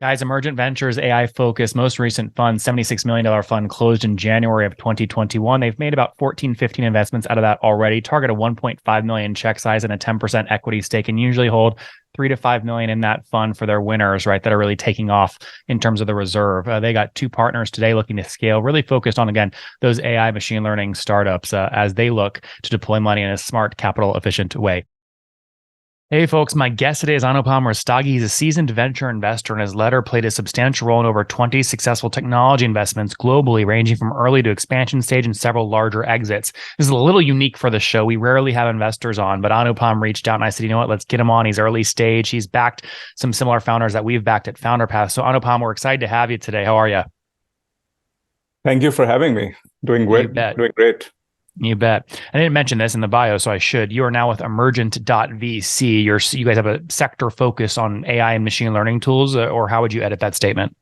Guys, Emergent Ventures AI focused most recent fund, $76 million fund, closed in January of 2021. They've made about 14, 15 investments out of that already. Target a 1.5 million check size and a 10% equity stake, and usually hold 3 to 5 million in that fund for their winners, right? That are really taking off in terms of the reserve. They got two partners today looking to scale, really focused on, again, those AI machine learning startups as they look to deploy money in a smart, capital efficient way. Hey folks, my guest today is Anupam Rustagi. He's a seasoned venture investor and has later played a substantial role in over 20 successful technology investments globally, ranging from early to expansion stage and several larger exits. This is a little unique for the show. We rarely have investors on, but Anupam reached out and I said, you know what, let's get him on. He's early stage. He's backed some similar founders that we've backed at Founder Path. So Anupam, we're excited to have you today. How are you? Thank you for having me. Doing You great. bet. Doing great. You bet. I didn't mention this in the bio, so I should. You are now with Emergent.vc. You guys have a sector focus on AI and machine learning tools, or how would you edit that statement?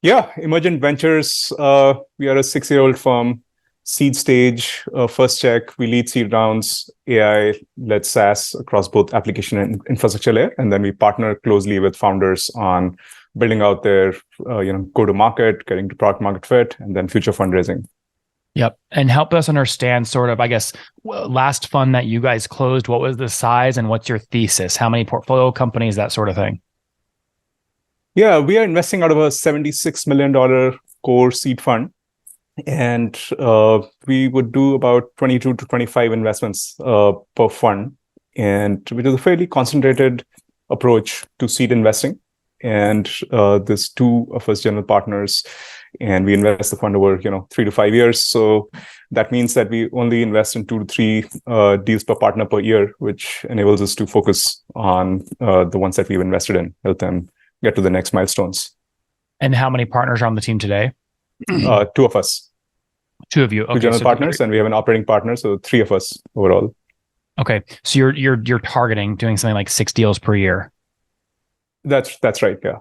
Yeah, Emergent Ventures. We are a 6-year-old firm, seed stage, first check. We lead seed rounds, AI-led SaaS across both application and infrastructure layer, and then we partner closely with founders on building out their, go-to-market, getting to product market fit, and then future fundraising. Yep. And help us understand sort of, I guess, last fund that you guys closed, what was the size and what's your thesis? How many portfolio companies, that sort of thing? Yeah, we are investing out of a $76 million core seed fund. And we would do about 22 to 25 investments per fund, and which is a fairly concentrated approach to seed investing. And there's two of us general partners, and we invest the fund over 3 to 5 years. So that means that we only invest in 2 to 3 deals per partner per year, which enables us to focus on the ones that we've invested in, help them get to the next milestones. And how many partners are on the team today? 2 of us. 2 of you. Okay, 2 general partners, and we have an operating partner, so 3 of us overall. Okay, so you're targeting doing something like 6 deals per year. That's right. Yeah.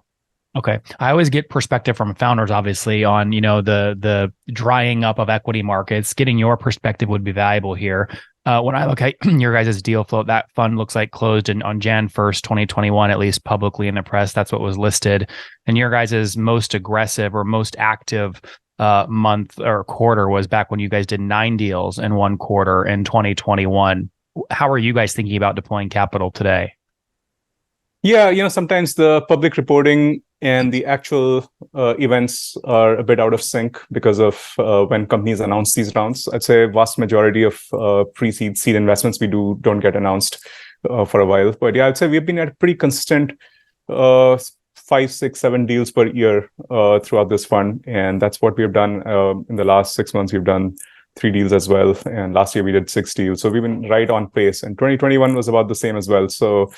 Okay. I always get perspective from founders, obviously, on, the drying up of equity markets. Getting your perspective would be valuable here. When I look at your guys' deal flow, that fund looks like closed on Jan 1st, 2021, at least publicly in the press. That's what was listed. And your guys' most aggressive or most active month or quarter was back when you guys did 9 deals in one quarter in 2021. How are you guys thinking about deploying capital today? Yeah, sometimes the public reporting and the actual events are a bit out of sync because of when companies announce these rounds. I'd say vast majority of pre-seed seed investments we don't get announced for a while. But yeah, I'd say we've been at pretty consistent 5, 6, 7 deals per year throughout this fund. And that's what we've done in the last 6 months. We've done 3 deals as well. And last year we did 6 deals. So we've been right on pace. And 2021 was about the same as well. So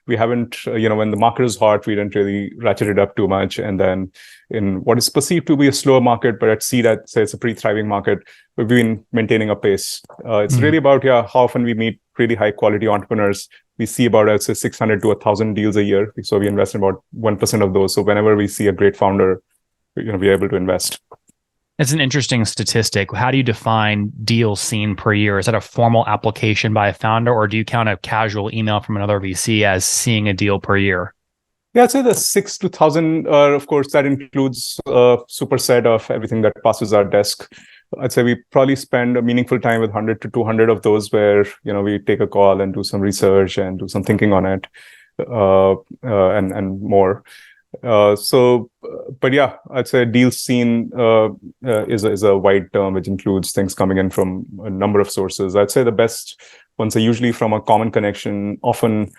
we haven't, when the market is hot, we didn't really ratchet it up too much. And then in what is perceived to be a slower market, but at seed, I'd say it's a pretty thriving market, we've been maintaining a pace. It's really about, how often we meet really high quality entrepreneurs. We see about, I'd say, 600 to 1,000 deals a year. So we invest in about 1% of those. So whenever we see a great founder, we're able to invest. It's an interesting statistic. How do you define deals seen per year? Is that a formal application by a founder, or do you count a casual email from another VC as seeing a deal per year? Yeah, I'd say the 6 to 1,000, of course, that includes a superset of everything that passes our desk. I'd say we probably spend a meaningful time with 100 to 200 of those where, we take a call and do some research and do some thinking on it and more. But yeah, I'd say deal seen is a wide term, which includes things coming in from a number of sources. I'd say the best ones are usually from a common connection. Often,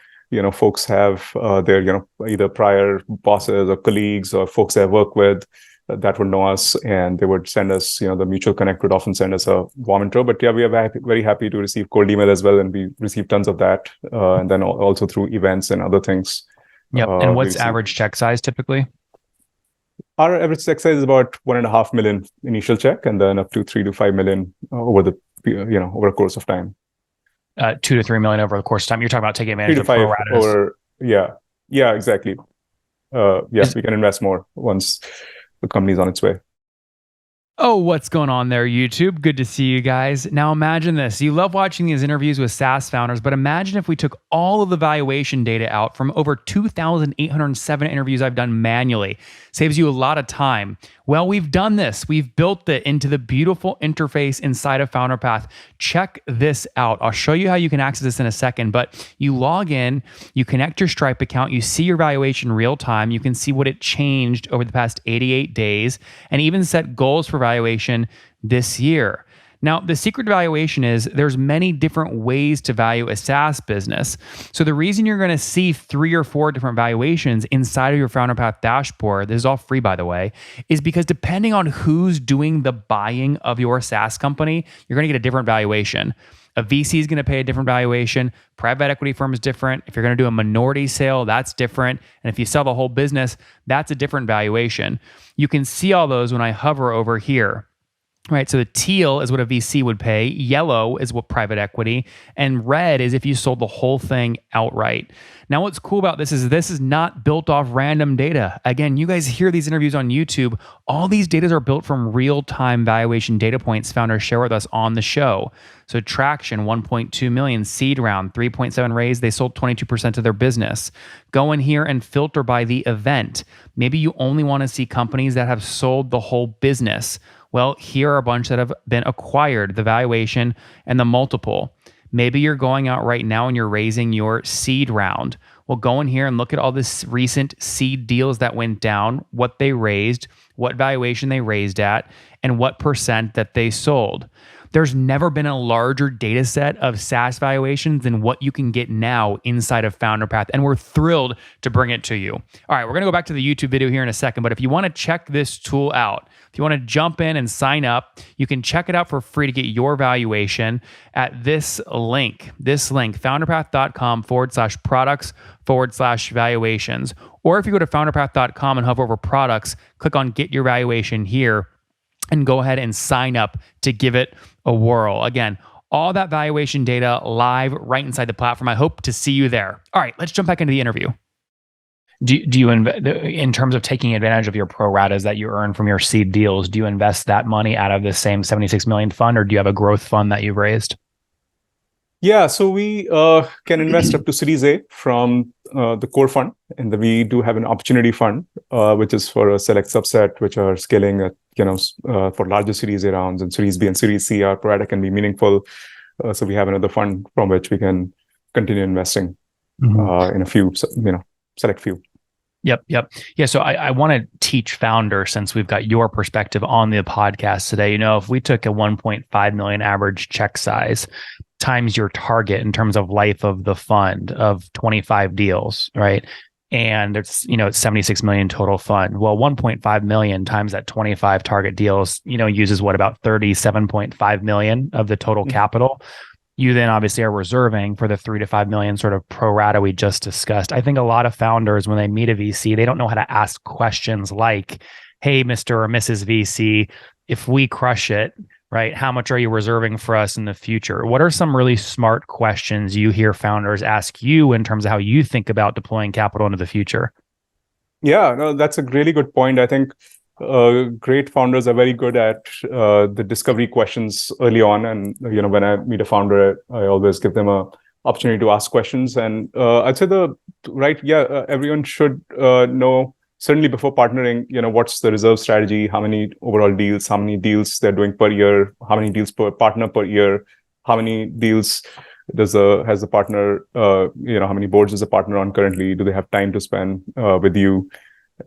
folks have their, either prior bosses or colleagues or folks they work with that would know us, and they would send us, the mutual connect would often send us a warm intro. But yeah, we are very happy to receive cold email as well, and we receive tons of that, and then also through events and other things. Yep. And what's average check size typically? Our average check size is about 1.5 million initial check, and then up to 3 to 5 million over a course of time. 2 to 3 million over the course of time. You're talking about taking advantage 3 to of 5 pro ratas. Yeah, exactly. Yes, we can invest more once the company's on its way. Oh, what's going on there, YouTube? Good to see you guys. Now imagine this. You love watching these interviews with SaaS founders, but imagine if we took all of the valuation data out from over 2,807 interviews I've done manually. Saves you a lot of time. Well, we've done this. We've built it into the beautiful interface inside of FounderPath. Check this out. I'll show you how you can access this in a second, but you log in, you connect your Stripe account, you see your valuation real time, you can see what it changed over the past 88 days, and even set goals for valuation this year. Now, the secret to valuation is there's many different ways to value a SaaS business. So the reason you're going to see 3 or 4 different valuations inside of your FounderPath dashboard, this is all free by the way, is because depending on who's doing the buying of your SaaS company, you're going to get a different valuation. A VC is going to pay a different valuation. Private equity firm is different. If you're going to do a minority sale, that's different. And if you sell the whole business, that's a different valuation. You can see all those when I hover over here. Right, so the teal is what a VC would pay, yellow is what private equity, and red is if you sold the whole thing outright. Now, what's cool about this is not built off random data. Again, you guys hear these interviews on YouTube. All these data are built from real-time valuation data points founders share with us on the show. So traction, 1.2 million, seed round, 3.7 raise, they sold 22% of their business. Go in here and filter by the event. Maybe you only want to see companies that have sold the whole business. Well, here are a bunch that have been acquired, the valuation and the multiple. Maybe you're going out right now and you're raising your seed round. Well, go in here and look at all this recent seed deals that went down, what they raised, what valuation they raised at, and what percent that they sold. There's never been a larger data set of SaaS valuations than what you can get now inside of FounderPath, and we're thrilled to bring it to you. All right, we're going to go back to the YouTube video here in a second, but if you want to check this tool out, if you want to jump in and sign up, you can check it out for free to get your valuation at this link, founderpath.com/products/valuations. Or if you go to founderpath.com and hover over products, click on get your valuation here, and go ahead and sign up to give it a whirl. Again, all that valuation data live right inside the platform. I hope to see you there. All right, let's jump back into the interview. Do you in terms of taking advantage of your pro ratas that you earn from your seed deals, do you invest that money out of the same 76 million fund, or do you have a growth fund that you've raised? Yeah, so we can invest up to Series A from the core fund, and we do have an opportunity fund, which is for a select subset, which are scaling at, for larger Series A rounds, and Series B and Series C, our pro rata can be meaningful. So we have another fund from which we can continue investing in a few, select few. Yep. Yeah. So I want to teach founders, since we've got your perspective on the podcast today. If we took a 1.5 million average check size times your target in terms of life of the fund of 25 deals, right? And it's 76 million total fund. Well, 1.5 million times that 25 target deals, uses about 37.5 million of the total capital. You then obviously are reserving for the 3 to 5 million sort of pro rata we just discussed. I think a lot of founders, when they meet a VC, they don't know how to ask questions like, hey, Mr. or Mrs. VC, if we crush it, right, how much are you reserving for us in the future? What are some really smart questions you hear founders ask you in terms of how you think about deploying capital into the future? Yeah, no, that's a really good point. I think great founders are very good at the discovery questions early on. And, when I meet a founder, I always give them a opportunity to ask questions. And I'd say everyone should know, certainly before partnering, what's the reserve strategy, how many overall deals, how many deals they're doing per year, how many deals per partner per year, how many deals has the partner, how many boards is the partner on currently? Do they have time to spend with you?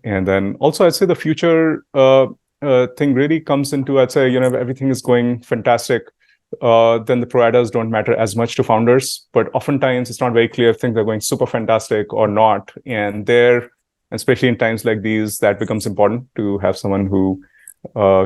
And then also, I'd say the future thing really comes into, if everything is going fantastic, then the pro ratas don't matter as much to founders. But oftentimes, it's not very clear if things are going super fantastic or not. And especially in times like these, that becomes important to have someone who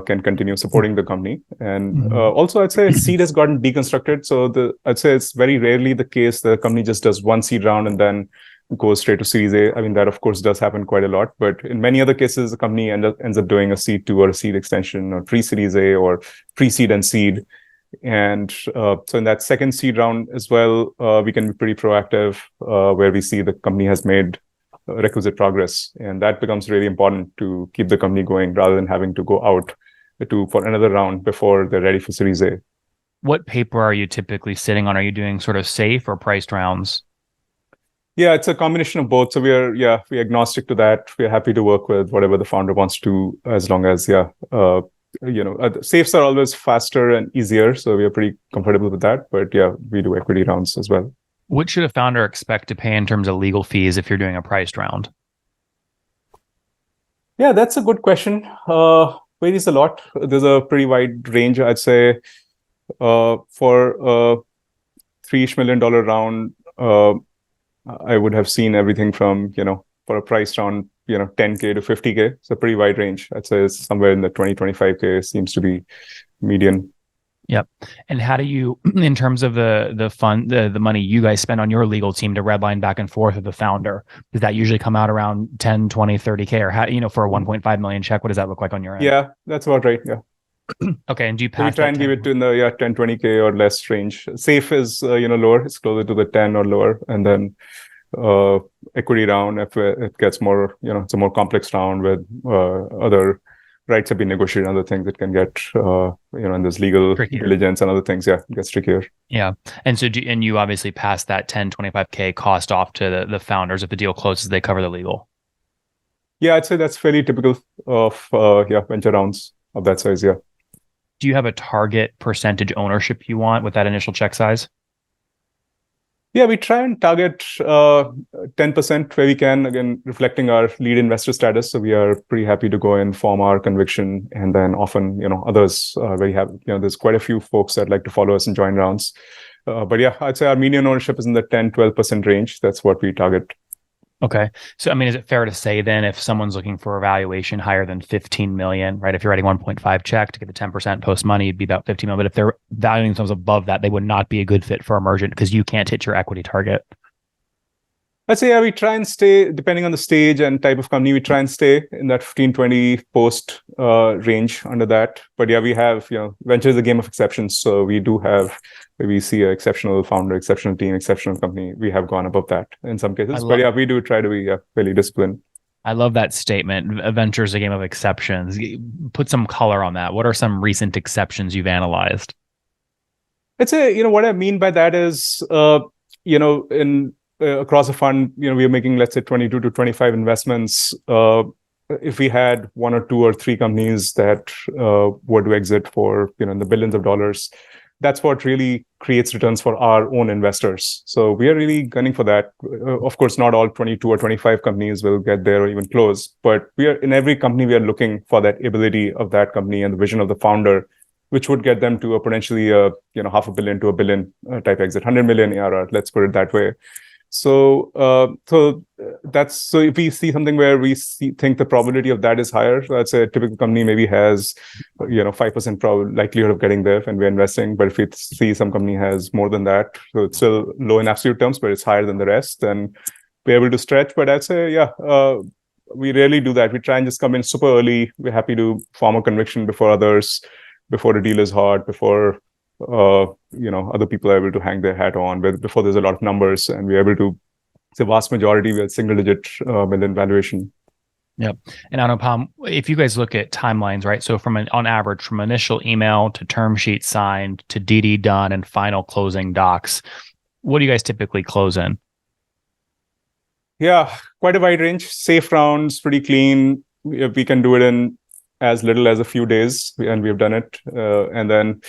can continue supporting the company. And also, I'd say seed has gotten deconstructed. So I'd say it's very rarely the case the company just does one seed round and then goes straight to Series A. I mean, that of course does happen quite a lot, but in many other cases, the company ends up doing a seed 2 or a seed extension or pre-Series A or pre-seed and seed. And so in that second seed round as well, we can be pretty proactive where we see the company has made requisite progress. And that becomes really important to keep the company going rather than having to go out for another round before they're ready for Series A. What paper are you typically sitting on? Are you doing sort of safe or priced rounds? Yeah, it's a combination of both. So we're agnostic to that. We're happy to work with whatever the founder wants to, as long as safes are always faster and easier. So we are pretty comfortable with that. But yeah, we do equity rounds as well. What should a founder expect to pay in terms of legal fees if you're doing a priced round? Yeah, that's a good question. Varies a lot. There's a pretty wide range, I'd say. For a $3 million round, I would have seen everything from, for a price round, 10K to 50K. It's a pretty wide range. I'd say it's somewhere in the 25K seems to be median. Yep. And how do you, in terms of the fund, the money you guys spend on your legal team to redline back and forth with the founder, does that usually come out around 10, 20, 30K, or how, for a 1.5 million check, what does that look like on your end? Yeah, that's about right. Yeah. Okay. And do you pass? We try and give it to in the 10, 20K or less range. Safe is lower. It's closer to the 10 or lower, and then equity round, if it gets more, it's a more complex round with other rights have been negotiated, other things it can get, and there's legal diligence and other things. Yeah, it gets trickier. Yeah. And so, and you obviously pass that 10, 25K cost off to the founders. If the deal closes, they cover the legal. Yeah, I'd say that's fairly typical of venture rounds of that size. Yeah. Do you have a target percentage ownership you want with that initial check size? Yeah, we try and target 10% where we can, again, reflecting our lead investor status. So we are pretty happy to go and form our conviction. And then often, others are very happy. There's quite a few folks that like to follow us and join rounds. But yeah, I'd say our median ownership is in the 10, 12% range. That's what we target. Okay. So, is it fair to say then if someone's looking for a valuation higher than 15 million, right? If you're writing 1.5 check to get the 10% post money, it'd be about 15 million. But if they're valuing themselves above that, they would not be a good fit for Emergent because you can't hit your equity target. I'd say, we try and stay, depending on the stage and type of company, we try and stay in that 15, 20 post range under that. But yeah, we have, venture is a game of exceptions. So we do have, we see an exceptional founder, exceptional team, exceptional company. We have gone above that in some cases. But yeah, we do try to be fairly disciplined. I love that statement. Venture is a game of exceptions. Put some color on that. What are some recent exceptions you've analyzed? I'd say, what I mean by that is, across a fund, we are making, let's say, 22 to 25 investments. If we had one or two or three companies that were to exit for, in the billions of dollars, that's what really creates returns for our own investors. So we are really gunning for that. Of course, not all 22 or 25 companies will get there or even close, but we are in every company, we are looking for that ability of that company and the vision of the founder, which would get them to a potentially, $500 million to $1 billion type exit, 100 million ARR, let's put it that way. So, so if we see something where we think the probability of that is higher, so let's say a typical company maybe has, 5% likelihood of getting there when we're investing. But if we see some company has more than that, so it's still low in absolute terms, but it's higher than the rest, then we're able to stretch. But I'd say, we rarely do that. We try and just come in super early. We're happy to form a conviction before others, before the deal is hot, before other people are able to hang their hat on, before there's a lot of numbers, and we're able to, the vast majority, we're single-digit million valuation. Yep. And Anupam, if you guys look at timelines, right? So on average, from initial email to term sheet signed to DD done and final closing docs, what do you guys typically close in? Yeah, quite a wide range. Safe rounds, pretty clean. We can do it in as little as a few days, and we've done it. And then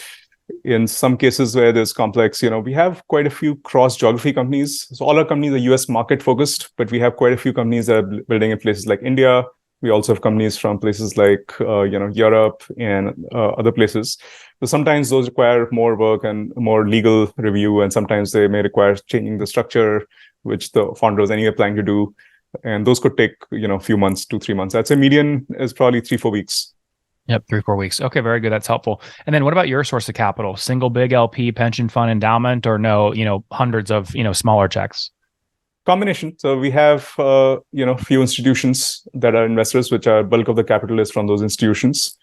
in some cases where there's complex, we have quite a few cross-geography companies. So all our companies are US market focused, but we have quite a few companies that are building in places like India. We also have companies from places like, Europe and other places. So sometimes those require more work and more legal review, and sometimes they may require changing the structure, which the founder is anyway planning to do. And those could take, a few months, 2-3 months. I'd say median is probably 3-4 weeks. Yep, 3-4 weeks. Okay, very good. That's helpful. And then what about your source of capital? Single big LP, pension fund, endowment, or no, hundreds of, smaller checks? Combination. So we have, few institutions that are investors, which are bulk of the capital is from those institutions.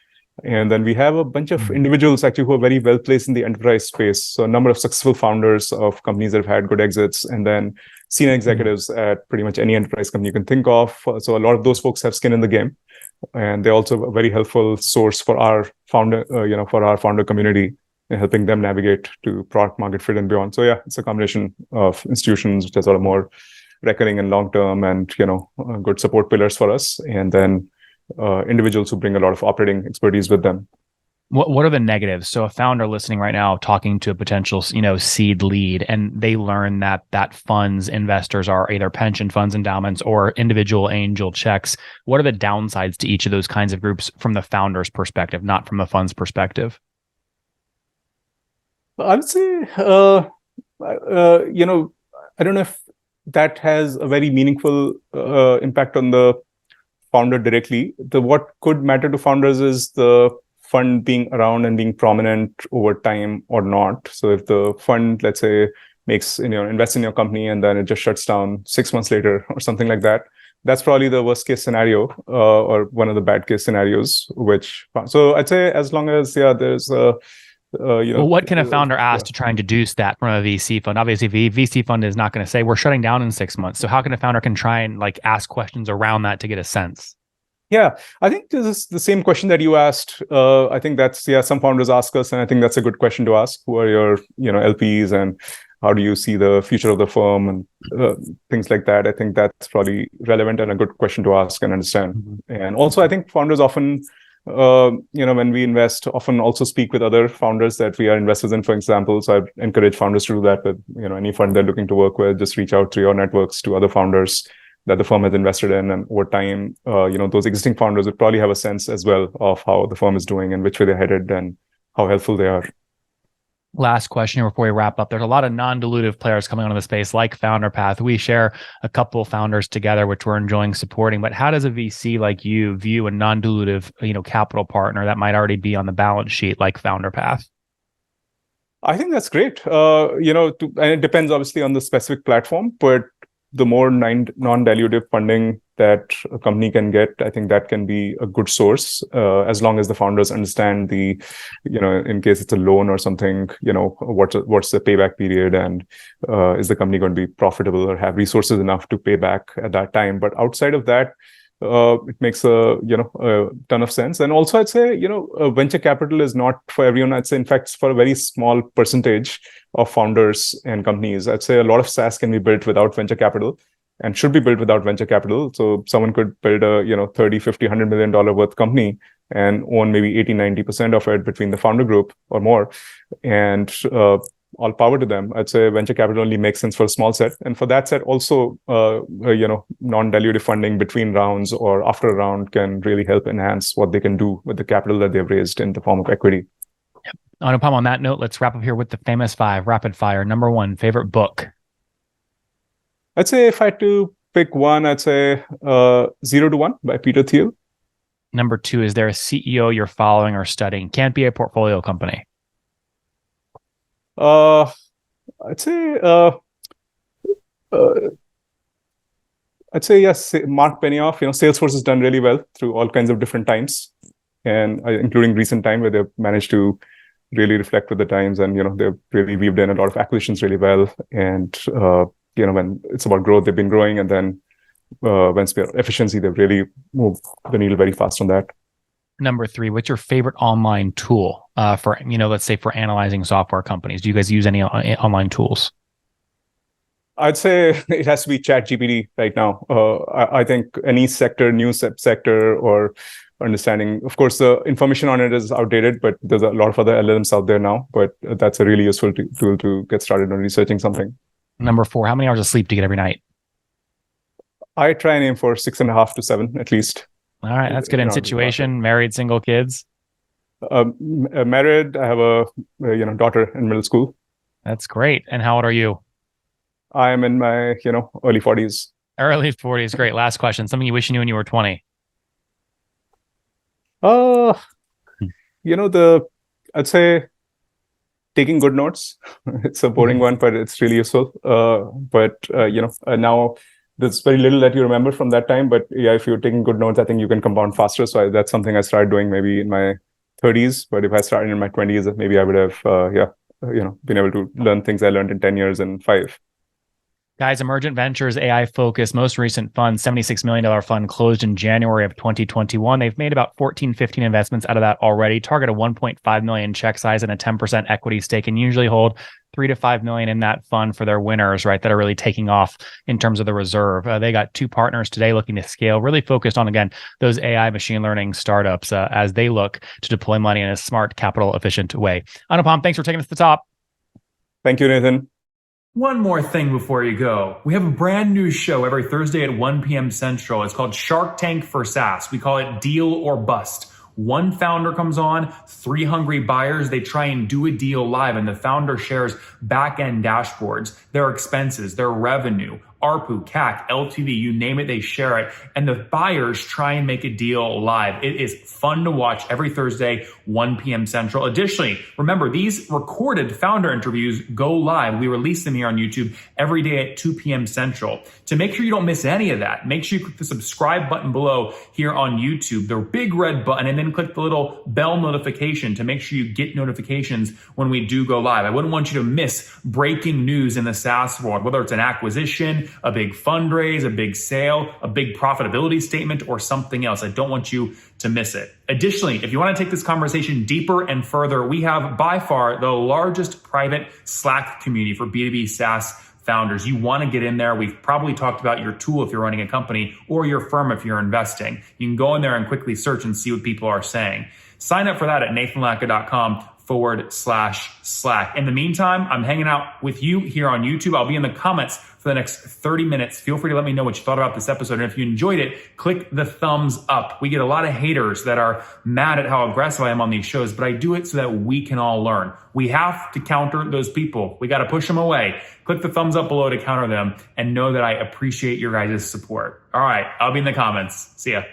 And then we have a bunch of individuals actually who are very well placed in the enterprise space. So a number of successful founders of companies that have had good exits, and then senior executives at pretty much any enterprise company you can think of. So a lot of those folks have skin in the game. and they're also a very helpful source for our founder community and helping them navigate to product market fit and beyond. So yeah, it's a combination of institutions which are sort of more recurring and long term, and good support pillars for us, and then individuals who bring a lot of operating expertise with them. What are the negatives? So a founder listening right now talking to a potential, seed lead, and they learn that funds investors are either pension funds, endowments, or individual angel checks. What are the downsides to each of those kinds of groups from the founder's perspective, not from the fund's perspective? I would say, I don't know if that has a very meaningful impact on the founder directly. What could matter to founders is the fund being around and being prominent over time or not. So if the fund, let's say, invests in your company and then it just shuts down 6 months later or something like that, that's probably the worst case scenario, or one of the bad case scenarios. So I'd say as long as there's well, what can a founder ask to try and deduce that from a VC fund? Obviously, the VC fund is not going to say we're shutting down in 6 months. So how can a founder try and ask questions around that to get a sense? Yeah, I think this is the same question that you asked. I think that's, some founders ask us, and I think that's a good question to ask. Who are your, LPs, and how do you see the future of the firm, and things like that. I think that's probably relevant and a good question to ask and understand. Mm-hmm. And also, I think founders often, when we invest, often also speak with other founders that we are investors in, for example. So I encourage founders to do that with, any fund they're looking to work with. Just reach out to your networks, to other founders that the firm has invested in, and over time, those existing founders would probably have a sense as well of how the firm is doing and which way they're headed and how helpful they are. Last question here before we wrap up. There's a lot of non-dilutive players coming onto the space like FounderPath. We share a couple founders together, which we're enjoying supporting. But how does a VC like you view a non-dilutive, capital partner that might already be on the balance sheet like FounderPath? I think that's great. And it depends obviously on the specific platform, but the more non-dilutive funding that a company can get, I think that can be a good source, as long as the founders understand in case it's a loan or something, what's the payback period, and is the company going to be profitable or have resources enough to pay back at that time. But outside of that, it makes a ton of sense. And also, I'd say, venture capital is not for everyone. I'd say, in fact, it's for a very small percentage of founders and companies. I'd say a lot of SaaS can be built without venture capital and should be built without venture capital. So someone could build a, $30, $50, $100 million worth company and own maybe 80-90% of it between the founder group or more. And all power to them. I'd say venture capital only makes sense for a small set. And for that set also, non-dilutive funding between rounds or after a round can really help enhance what they can do with the capital that they've raised in the form of equity. Yep. Anupam, on that note, let's wrap up here with the famous 5 rapid fire. Number 1, favorite book? I'd say if I had to pick one, I'd say 0 to 1 by Peter Thiel. Number 2, is there a CEO you're following or studying? Can't be a portfolio company. I'd say yes, Mark Benioff. Salesforce has done really well through all kinds of different times, and including recent time where they've managed to really reflect with the times, and they've really weaved in a lot of acquisitions really well. And when it's about growth, they've been growing, and then when it's about efficiency, they've really moved the needle very fast on that. Number 3, what's your favorite online tool for, let's say for analyzing software companies? Do you guys use any online tools? I'd say it has to be ChatGPT right now. I think any sector, new sector, or understanding, of course, the information on it is outdated, but there's a lot of other LLMs out there now. But that's a really useful tool to get started on researching something. Number 4, how many hours of sleep do you get every night? I try and aim for 6.5 to 7 at least. All right, that's good. In situation, married, single, kids? Married. I have a daughter in middle school. That's great. And how old are you? I am in my early 40s. Early 40s, great. Last question. Something you wish you knew when you were 20? I'd say taking good notes. It's a boring one, but it's really useful. Now there's very little that you remember from that time, but yeah, if you're taking good notes, I think you can compound faster. So that's something I started doing maybe in my 30s. But if I started in my 20s, maybe I would have, been able to learn things I learned in 10 years in 5. Guys, Emergent Ventures AI focused most recent fund, $76 million fund, closed in January of 2021. They've made about 14, 15 investments out of that already. Target a 1.5 million check size and a 10% equity stake, and usually hold 3 to 5 million in that fund for their winners, right? That are really taking off in terms of the reserve. They got two partners today looking to scale, really focused on, again, those AI machine learning startups as they look to deploy money in a smart, capital efficient way. Anupam, thanks for taking us to the top. Thank you, Nathan. One more thing before you go. We have a brand new show every Thursday at 1 p.m. Central. It's called Shark Tank for SaaS. We call it Deal or Bust. One founder comes on, three hungry buyers, they try and do a deal live, and the founder shares back-end dashboards, their expenses, their revenue, ARPU, CAC, LTV, you name it, they share it. And the buyers try and make a deal live. It is fun to watch every Thursday, 1 p.m. Central. Additionally, remember, these recorded founder interviews go live. We release them here on YouTube every day at 2 p.m. Central. To make sure you don't miss any of that, make sure you click the subscribe button below here on YouTube, the big red button, and then click the little bell notification to make sure you get notifications when we do go live. I wouldn't want you to miss breaking news in the SaaS world, whether it's an acquisition, a big fundraise, a big sale, a big profitability statement, or something else. I don't want you to miss it. Additionally, if you want to take this conversation deeper and further, we have by far the largest private Slack community for B2B SaaS founders. You want to get in there. We've probably talked about your tool if you're running a company or your firm if you're investing. You can go in there and quickly search and see what people are saying. Sign up for that at nathanlatka.com/Slack. In the meantime, I'm hanging out with you here on YouTube. I'll be in the comments for the next 30 minutes. Feel free to let me know what you thought about this episode. And if you enjoyed it, click the thumbs up. We get a lot of haters that are mad at how aggressive I am on these shows, but I do it so that we can all learn. We have to counter those people. We got to push them away. Click the thumbs up below to counter them and know that I appreciate your guys' support. All right, I'll be in the comments. See ya.